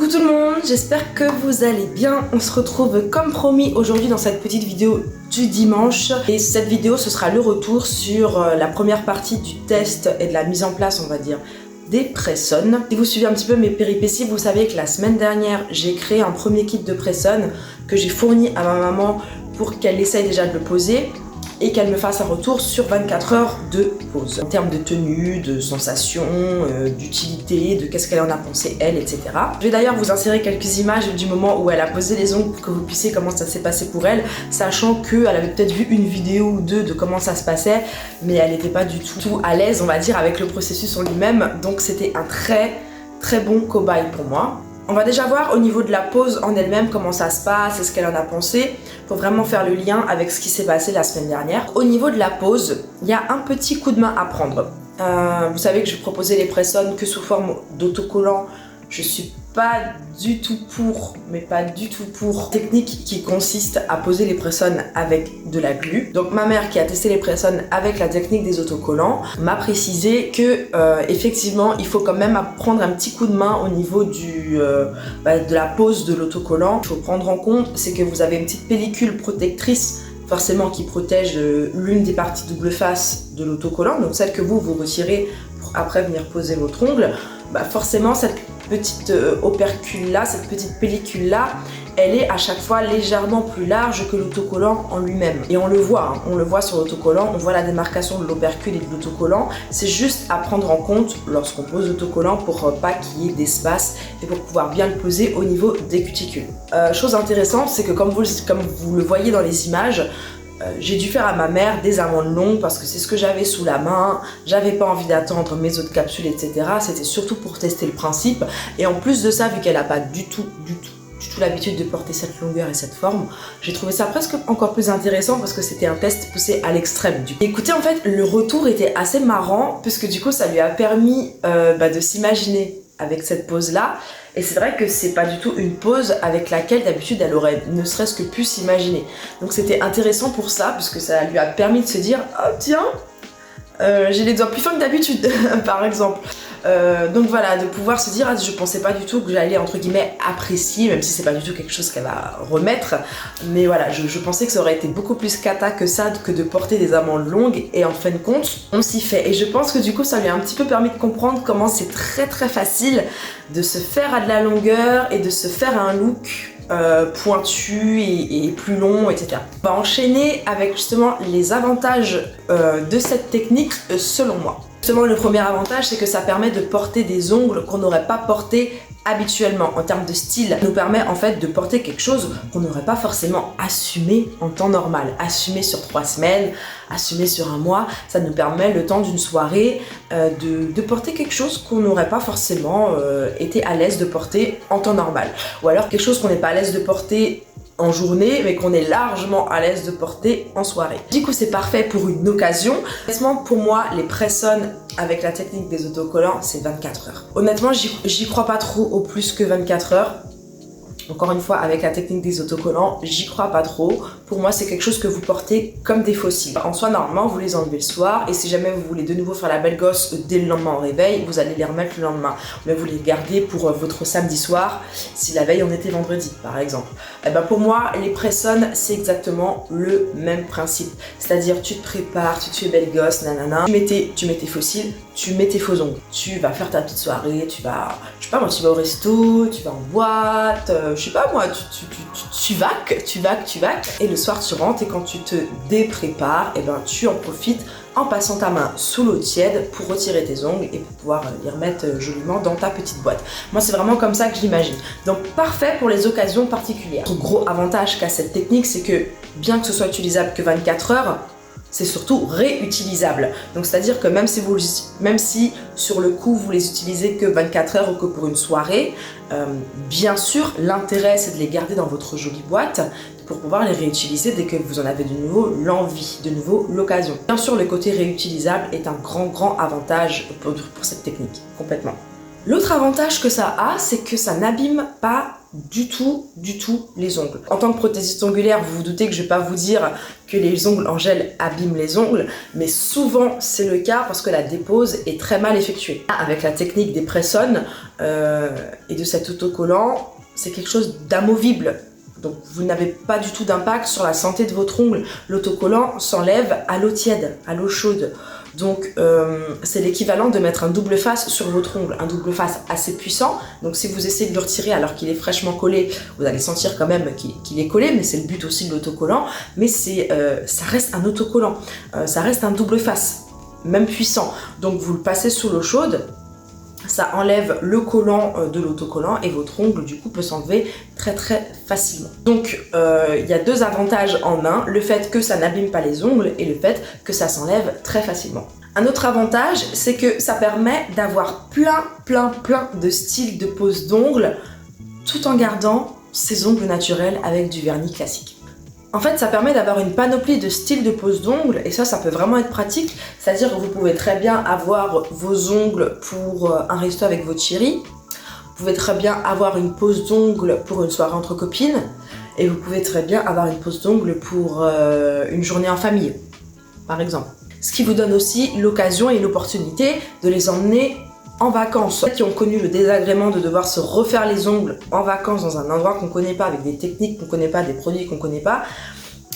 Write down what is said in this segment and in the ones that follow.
Coucou tout le monde, j'espère que vous allez bien. On se retrouve comme promis aujourd'hui dans cette petite vidéo du dimanche. Et cette vidéo, ce sera le retour sur la première partie du test et de la mise en place, on va dire, des press-on. Si vous suivez un petit peu mes péripéties, vous savez que la semaine dernière, j'ai créé un premier kit de press-on que j'ai fourni à ma maman pour qu'elle essaye déjà de le poser et qu'elle me fasse un retour sur 24 heures de pause. En termes de tenue, de sensations, d'utilité, de qu'est-ce qu'elle en a pensé elle, etc. Je vais d'ailleurs vous insérer quelques images du moment où elle a posé les ongles pour que vous puissiez comment ça s'est passé pour elle, sachant qu'elle avait peut-être vu une vidéo ou deux de comment ça se passait, mais elle n'était pas du tout à l'aise, on va dire, avec le processus en lui-même, donc c'était un très bon cobaye pour moi. On va déjà voir au niveau de la pose en elle-même comment ça se passe et ce qu'elle en a pensé pour vraiment faire le lien avec ce qui s'est passé la semaine dernière. Au niveau de la pose, il y a un petit coup de main à prendre. Vous savez que je proposais les press-on que sous forme d'autocollant. Je suis pas du tout pour, mais pas du tout pour, technique qui consiste à poser les press-on avec de la glu. Donc ma mère qui a testé les press-on avec la technique des autocollants m'a précisé que effectivement il faut quand même prendre un petit coup de main au niveau de la pose de l'autocollant. Il faut prendre en compte, c'est que vous avez une petite pellicule protectrice forcément qui protège l'une des parties double face de l'autocollant, donc celle que vous retirez pour après venir poser votre ongle. Forcément cette petite opercule là, cette petite pellicule là, elle est à chaque fois légèrement plus large que l'autocollant en lui-même. Et on le voit, hein, on le voit sur l'autocollant, on voit la démarcation de l'opercule et de l'autocollant. C'est juste à prendre en compte lorsqu'on pose l'autocollant pour pas qu'il y ait d'espace et pour pouvoir bien le poser au niveau des cuticules. Chose intéressante, c'est que comme vous le voyez dans les images, j'ai dû faire à ma mère des amandes longues parce que c'est ce que j'avais sous la main, j'avais pas envie d'attendre mes autres capsules, etc. C'était surtout pour tester le principe. Et en plus de ça, vu qu'elle n'a pas du tout l'habitude de porter cette longueur et cette forme, j'ai trouvé ça presque encore plus intéressant parce que c'était un test poussé à l'extrême. Écoutez, en fait, le retour était assez marrant puisque du coup, ça lui a permis de s'imaginer avec cette pose-là. Et c'est vrai que c'est pas du tout une pose avec laquelle d'habitude elle aurait ne serait-ce que pu s'imaginer. Donc c'était intéressant pour ça, puisque ça lui a permis de se dire « Oh tiens, j'ai les doigts plus fins que d'habitude » par exemple. Donc voilà, de pouvoir se dire « Ah, je pensais pas du tout que j'allais entre guillemets apprécier », même si c'est pas du tout quelque chose qu'elle va remettre. Mais voilà, je pensais que ça aurait été beaucoup plus cata que ça, que de porter des amandes longues. Et en fin de compte, on s'y fait. Et je pense que du coup, ça lui a un petit peu permis de comprendre comment c'est très facile de se faire à de la longueur et de se faire un look pointu et plus long, etc. On va enchaîner avec justement les avantages de cette technique selon moi. Justement, le premier avantage, c'est que ça permet de porter des ongles qu'on n'aurait pas portés habituellement. En termes de style, ça nous permet en fait de porter quelque chose qu'on n'aurait pas forcément assumé en temps normal. Assumé sur 3 semaines, assumé sur un mois, ça nous permet le temps d'une soirée de porter quelque chose qu'on n'aurait pas forcément été à l'aise de porter en temps normal. Ou alors quelque chose qu'on n'est pas à l'aise de porter en journée, mais qu'on est largement à l'aise de porter en soirée. Du coup, c'est parfait pour une occasion. Honnêtement, pour moi, les press-on avec la technique des autocollants, c'est 24 heures. Honnêtement, j'y crois pas trop au plus que 24 heures. Encore une fois, avec la technique des autocollants, j'y crois pas trop. Pour moi, c'est quelque chose que vous portez comme des fossiles. En soi, normalement, vous les enlevez le soir et si jamais vous voulez de nouveau faire la belle gosse dès le lendemain au réveil, vous allez les remettre le lendemain. Mais vous les gardez pour votre samedi soir, si la veille on était vendredi, par exemple. Et pour moi, les press-on, c'est exactement le même principe. C'est-à-dire, tu te prépares, tu te fais belle gosse, nanana. Tu mets tes fossiles, tu mets tes faux ongles. Tu vas faire ta petite soirée, tu vas au resto, tu vas en boîte, je sais pas moi, tu vaques, et le soir tu rentres et quand tu te déprépares, tu en profites en passant ta main sous l'eau tiède pour retirer tes ongles et pour pouvoir les remettre joliment dans ta petite boîte. Moi, c'est vraiment comme ça que je l'imagine. Donc, parfait pour les occasions particulières. Le gros avantage qu'a cette technique, c'est que bien que ce soit utilisable que 24 heures, c'est surtout réutilisable. Donc c'est-à-dire que même si sur le coup vous les utilisez que 24 heures ou que pour une soirée, bien sûr l'intérêt c'est de les garder dans votre jolie boîte pour pouvoir les réutiliser dès que vous en avez de nouveau l'envie, de nouveau l'occasion. Bien sûr le côté réutilisable est un grand avantage pour cette technique, complètement. L'autre avantage que ça a, c'est que ça n'abîme pas du tout les ongles. En tant que prothésiste ongulaire, vous vous doutez que je vais pas vous dire que les ongles en gel abîment les ongles, mais souvent c'est le cas parce que la dépose est très mal effectuée. Avec la technique des press-on et de cet autocollant, c'est quelque chose d'amovible. Donc vous n'avez pas du tout d'impact sur la santé de votre ongle. L'autocollant s'enlève à l'eau tiède, à l'eau chaude. Donc c'est l'équivalent de mettre un double face sur votre ongle, un double face assez puissant. Donc si vous essayez de le retirer alors qu'il est fraîchement collé, vous allez sentir quand même qu'il est collé, mais c'est le but aussi de l'autocollant. Mais ça reste un autocollant, ça reste un double face, même puissant. Donc vous le passez sous l'eau chaude, ça enlève le collant de l'autocollant et votre ongle du coup peut s'enlever très facilement. Donc il y a deux avantages en un, le fait que ça n'abîme pas les ongles et le fait que ça s'enlève très facilement. Un autre avantage, c'est que ça permet d'avoir plein de styles de pose d'ongles tout en gardant ses ongles naturels avec du vernis classique. En fait, ça permet d'avoir une panoplie de styles de pose d'ongles et ça peut vraiment être pratique. C'est-à-dire que vous pouvez très bien avoir vos ongles pour un resto avec votre chérie. Vous pouvez très bien avoir une pose d'ongles pour une soirée entre copines. Et vous pouvez très bien avoir une pose d'ongles pour une journée en famille, par exemple. Ce qui vous donne aussi l'occasion et l'opportunité de les emmener en vacances. Ceux qui ont connu le désagrément de devoir se refaire les ongles en vacances dans un endroit qu'on connaît pas, avec des techniques qu'on connaît pas, des produits qu'on connaît pas,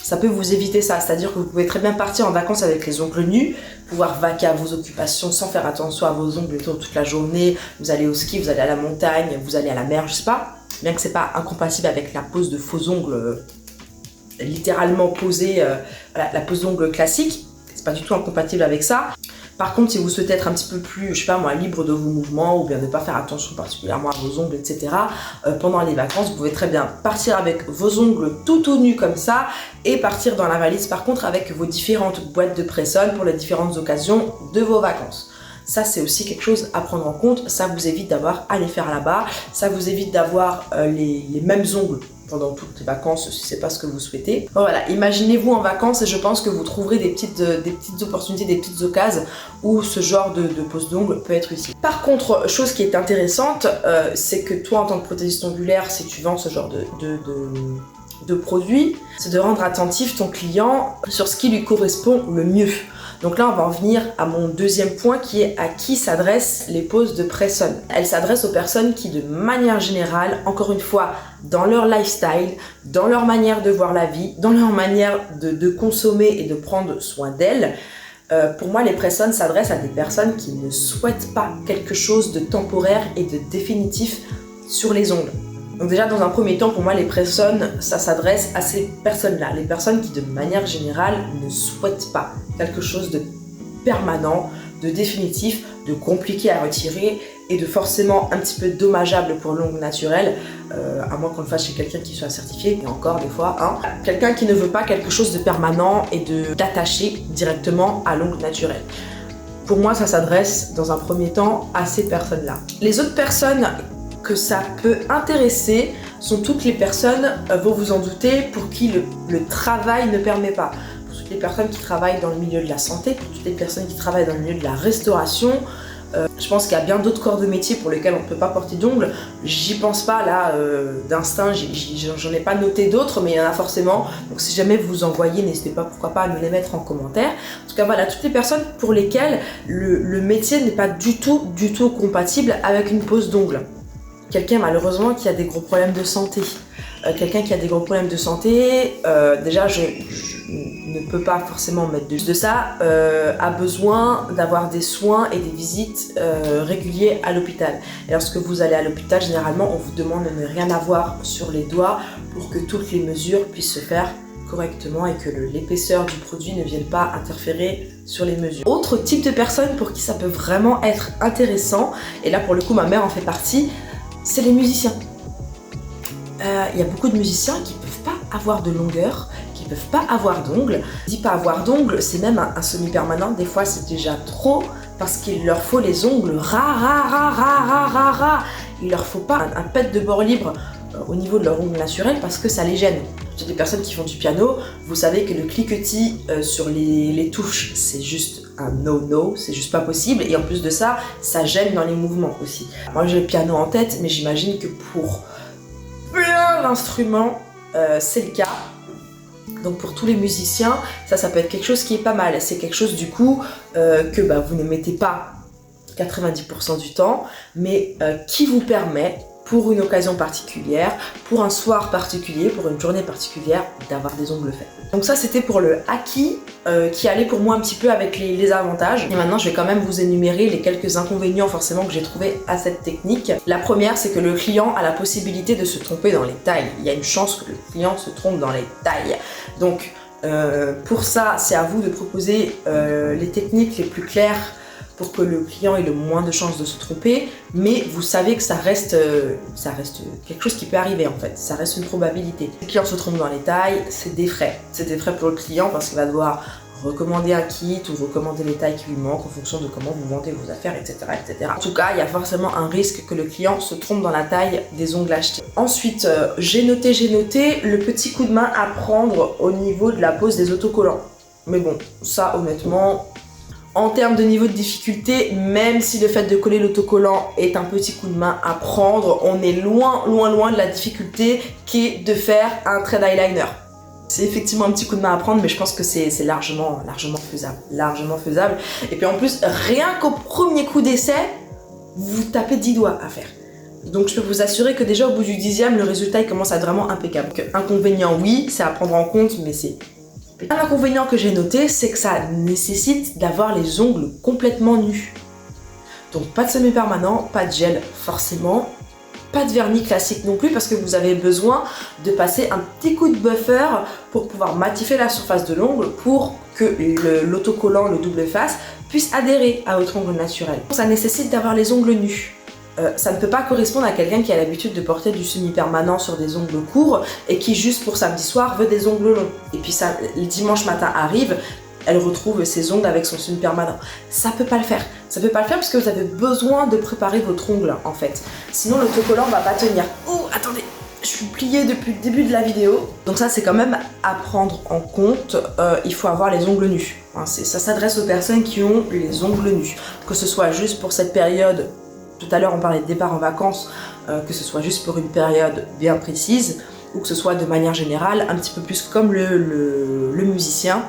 ça peut vous éviter ça. C'est-à-dire que vous pouvez très bien partir en vacances avec les ongles nus, pouvoir vaquer à vos occupations sans faire attention à vos ongles toute la journée. Vous allez au ski, vous allez à la montagne, vous allez à la mer, je sais pas. Bien que c'est pas incompatible avec la pose de faux ongles littéralement posée, la pose d'ongles classique. C'est pas du tout incompatible avec ça. Par contre, si vous souhaitez être un petit peu plus, je sais pas moi, libre de vos mouvements ou bien ne pas faire attention particulièrement à vos ongles, etc. Pendant les vacances, vous pouvez très bien partir avec vos ongles tout nus comme ça et partir dans la valise par contre avec vos différentes boîtes de press-on pour les différentes occasions de vos vacances. Ça, c'est aussi quelque chose à prendre en compte. Ça vous évite d'avoir à les faire là-bas. Ça vous évite d'avoir les mêmes ongles pendant toutes les vacances si c'est pas ce que vous souhaitez. Voilà, imaginez-vous en vacances et je pense que vous trouverez des petites opportunités, des petites occasions où ce genre de pose d'ongles peut être utile. Par contre, chose qui est intéressante, c'est que toi en tant que prothésiste ongulaire, si tu vends ce genre de produit, c'est de rendre attentif ton client sur ce qui lui correspond le mieux. Donc là, on va en venir à mon deuxième point qui est à qui s'adressent les poses de press-on. Elles s'adressent aux personnes qui, de manière générale, encore une fois, dans leur lifestyle, dans leur manière de voir la vie, dans leur manière de consommer et de prendre soin d'elles, pour moi, les press-on s'adressent à des personnes qui ne souhaitent pas quelque chose de temporaire et de définitif sur les ongles. Donc déjà, dans un premier temps, pour moi, les press-on, ça s'adresse à ces personnes-là. Les personnes qui, de manière générale, ne souhaitent pas quelque chose de permanent, de définitif, de compliqué à retirer et de forcément un petit peu dommageable pour l'ongle naturel, à moins qu'on le fasse chez quelqu'un qui soit certifié, et encore des fois, hein. Quelqu'un qui ne veut pas quelque chose de permanent et d'attaché directement à l'ongle naturel. Pour moi, ça s'adresse dans un premier temps à ces personnes-là. Les autres personnes que ça peut intéresser sont toutes les personnes, vous vous en doutez, pour qui le travail ne permet pas. Pour toutes les personnes qui travaillent dans le milieu de la santé, pour toutes les personnes qui travaillent dans le milieu de la restauration. Je pense qu'il y a bien d'autres corps de métier pour lesquels on ne peut pas porter d'ongles. J'y pense pas là d'instinct, j'en ai pas noté d'autres, mais il y en a forcément. Donc si jamais vous en voyez, n'hésitez pas, pourquoi pas, à me les mettre en commentaire. En tout cas voilà, toutes les personnes pour lesquelles le métier n'est pas du tout compatible avec une pose d'ongles. Quelqu'un malheureusement qui a des gros problèmes de santé. Quelqu'un qui a des gros problèmes de santé, déjà je ne peux pas forcément mettre de ça, a besoin d'avoir des soins et des visites réguliers à l'hôpital. Et lorsque vous allez à l'hôpital, généralement on vous demande de ne rien avoir sur les doigts pour que toutes les mesures puissent se faire correctement et que l'épaisseur du produit ne vienne pas interférer sur les mesures. Autre type de personne pour qui ça peut vraiment être intéressant, et là pour le coup ma mère en fait partie, c'est les musiciens. Il y a beaucoup de musiciens qui ne peuvent pas avoir de longueur, qui ne peuvent pas avoir d'ongles. Je dis pas avoir d'ongles, c'est même un semi-permanent. Des fois, c'est déjà trop parce qu'il leur faut les ongles Il leur faut pas un pet de bord libre au niveau de leur ongle naturel parce que ça les gêne. J'ai des personnes qui font du piano, vous savez que le cliquetis sur les touches, c'est juste un no-no, c'est juste pas possible. Et en plus de ça, ça gêne dans les mouvements aussi. Moi, j'ai le piano en tête, mais j'imagine que pour plusieurs instruments, c'est le cas. Donc pour tous les musiciens, ça peut être quelque chose qui est pas mal. C'est quelque chose du coup que vous ne mettez pas 90% du temps, mais qui vous permet, pour une occasion particulière, pour un soir particulier, pour une journée particulière, d'avoir des ongles faits. Donc ça c'était pour le acquis qui allait pour moi un petit peu avec les avantages. Et maintenant je vais quand même vous énumérer les quelques inconvénients forcément que j'ai trouvé à cette technique. La première, c'est que le client a la possibilité de se tromper dans les tailles. Il y a une chance que le client se trompe dans les tailles. Donc pour ça, c'est à vous de proposer les techniques les plus claires pour que le client ait le moins de chances de se tromper, mais vous savez que ça reste quelque chose qui peut arriver en fait, ça reste une probabilité. Le client se trompe dans les tailles, c'est des frais. C'est des frais pour le client parce qu'il va devoir recommander un kit ou recommander les tailles qui lui manquent en fonction de comment vous vendez vos affaires, etc., etc. En tout cas, il y a forcément un risque que le client se trompe dans la taille des ongles achetés. Ensuite, j'ai noté le petit coup de main à prendre au niveau de la pose des autocollants. Mais bon, ça honnêtement, en termes de niveau de difficulté, même si le fait de coller l'autocollant est un petit coup de main à prendre, on est loin de la difficulté qui est de faire un trait d'eyeliner. C'est effectivement un petit coup de main à prendre, mais je pense que c'est largement faisable. Et puis en plus, rien qu'au premier coup d'essai, vous tapez 10 doigts à faire. Donc je peux vous assurer que déjà au bout du 10e, le résultat il commence à être vraiment impeccable. Donc, inconvénient, oui, c'est à prendre en compte, mais c'est... Un inconvénient que j'ai noté, c'est que ça nécessite d'avoir les ongles complètement nus. Donc pas de semi-permanent, pas de gel forcément, pas de vernis classique non plus parce que vous avez besoin de passer un petit coup de buffer pour pouvoir matifier la surface de l'ongle pour que l'autocollant, le double face, puisse adhérer à votre ongle naturel. Ça nécessite d'avoir les ongles nus. Ça ne peut pas correspondre à quelqu'un qui a l'habitude de porter du semi-permanent sur des ongles courts et qui juste pour samedi soir veut des ongles longs. Et puis ça, le dimanche matin arrive, elle retrouve ses ongles avec son semi-permanent. Ça peut pas le faire. Ça peut pas le faire parce que vous avez besoin de préparer votre ongle en fait. Sinon l'autocollant va pas tenir. Oh, attendez, je suis pliée depuis le début de la vidéo. Donc ça c'est quand même à prendre en compte. Il faut avoir les ongles nus. Hein, ça s'adresse aux personnes qui ont les ongles nus. Que ce soit juste pour cette période. Tout à l'heure, on parlait de départ en vacances, que ce soit juste pour une période bien précise ou que ce soit de manière générale, un petit peu plus comme le musicien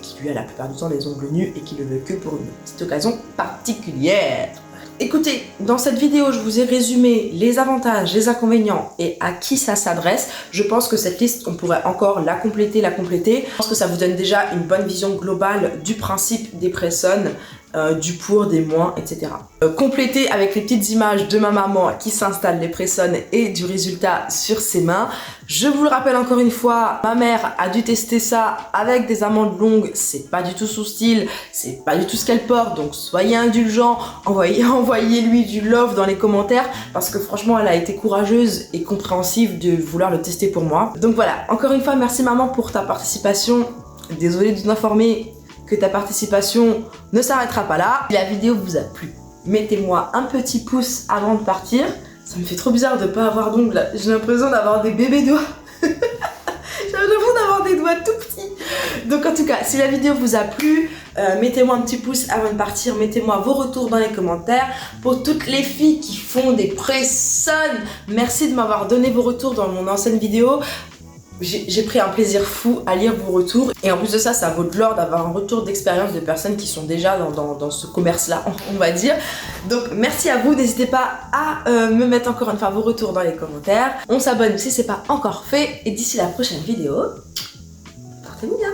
qui lui a la plupart du temps les ongles nus et qui le veut que pour une petite occasion particulière. Écoutez, dans cette vidéo, je vous ai résumé les avantages, les inconvénients et à qui ça s'adresse. Je pense que cette liste, on pourrait encore la compléter. Je pense que ça vous donne déjà une bonne vision globale du principe des press-on, du pour, des moins, etc. Complété avec les petites images de ma maman qui s'installe les press-on et du résultat sur ses mains. Je vous le rappelle encore une fois, ma mère a dû tester ça avec des amandes longues, c'est pas du tout son style, c'est pas du tout ce qu'elle porte, donc soyez indulgents, envoyez-lui du love dans les commentaires, parce que franchement elle a été courageuse et compréhensive de vouloir le tester pour moi. Donc voilà, encore une fois merci maman pour ta participation, désolée de vous informer que ta participation ne s'arrêtera pas là. Si la vidéo vous a plu, mettez-moi un petit pouce avant de partir. Ça me fait trop bizarre de pas avoir d'ongles. J'ai l'impression d'avoir des bébés doigts. J'ai l'impression d'avoir des doigts tout petits. Donc en tout cas, si la vidéo vous a plu, mettez-moi un petit pouce avant de partir. Mettez-moi vos retours dans les commentaires. Pour toutes les filles qui font des press-on, merci de m'avoir donné vos retours dans mon ancienne vidéo. J'ai pris un plaisir fou à lire vos retours et en plus de ça, ça vaut de l'or d'avoir un retour d'expérience de personnes qui sont déjà dans ce commerce-là, on va dire. Donc merci à vous, n'hésitez pas à me mettre encore une fois vos retours dans les commentaires. On s'abonne si c'est pas encore fait et d'ici la prochaine vidéo, portez-vous bien.